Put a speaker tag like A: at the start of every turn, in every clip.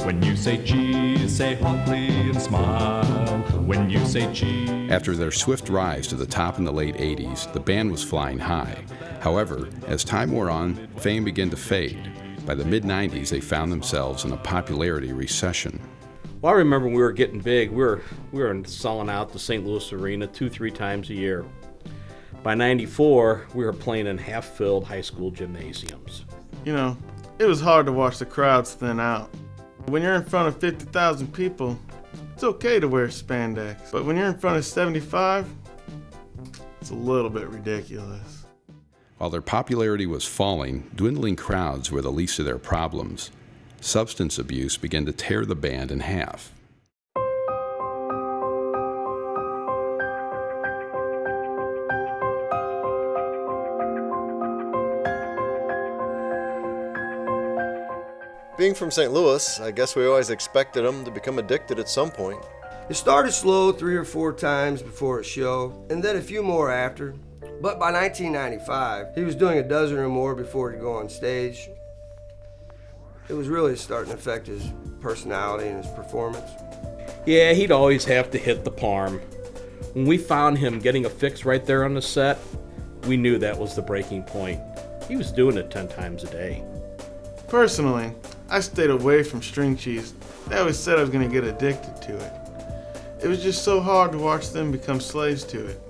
A: When you say cheese, say Hautly and smile. When you say cheese.
B: After their swift rise to the top in the late 80s, the band was flying high. However, as time wore on, fame began to fade. By the mid-90s, they found themselves in a popularity recession.
C: Well, I remember when we were getting big, we were selling out the St. Louis Arena 2-3 times a year. By 94, we were playing in half-filled high school gymnasiums.
D: You know, it was hard to watch the crowds thin out. When you're in front of 50,000 people, it's okay to wear spandex. But when you're in front of 75, it's a little bit ridiculous.
B: While their popularity was falling, dwindling crowds were the least of their problems. Substance abuse began to tear the band in half.
E: Being from St. Louis, I guess we always expected him to become addicted at some point.
F: It started slow 3 or 4 times before a show, and then a few more after. But by 1995, he was doing a dozen or more before he'd go on stage. It was really starting to affect his personality and his performance.
C: Yeah, he'd always have to hit the parm. When we found him getting a fix right there on the set, we knew that was the breaking point. He was doing it 10 times a day.
D: Personally, I stayed away from string cheese. They always said I was going to get addicted to it. It was just so hard to watch them become slaves to it.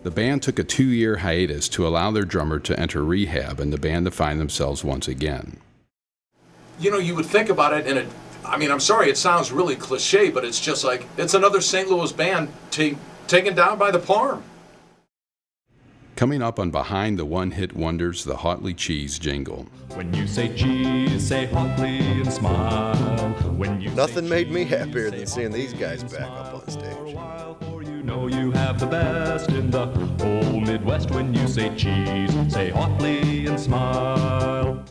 B: The band took a 2-year hiatus to allow their drummer to enter rehab and the band to find themselves once again.
G: You know, you would think about it, and I'm sorry, it sounds really cliche, but it's just like, it's another St. Louis band taken down by the Parm.
B: Coming up on Behind the One-Hit Wonders, the Hautly Cheese Jingle.
A: When you say cheese, say Hautly and smile. When you
E: Nothing
A: say
E: made me
A: cheese,
E: happier
A: say
E: than seeing these
A: Hautly
E: guys
A: and
E: back up on
A: smile
E: stage.
A: for a while, for you know you have the best in the whole Midwest. When you say cheese, say Hautly and smile.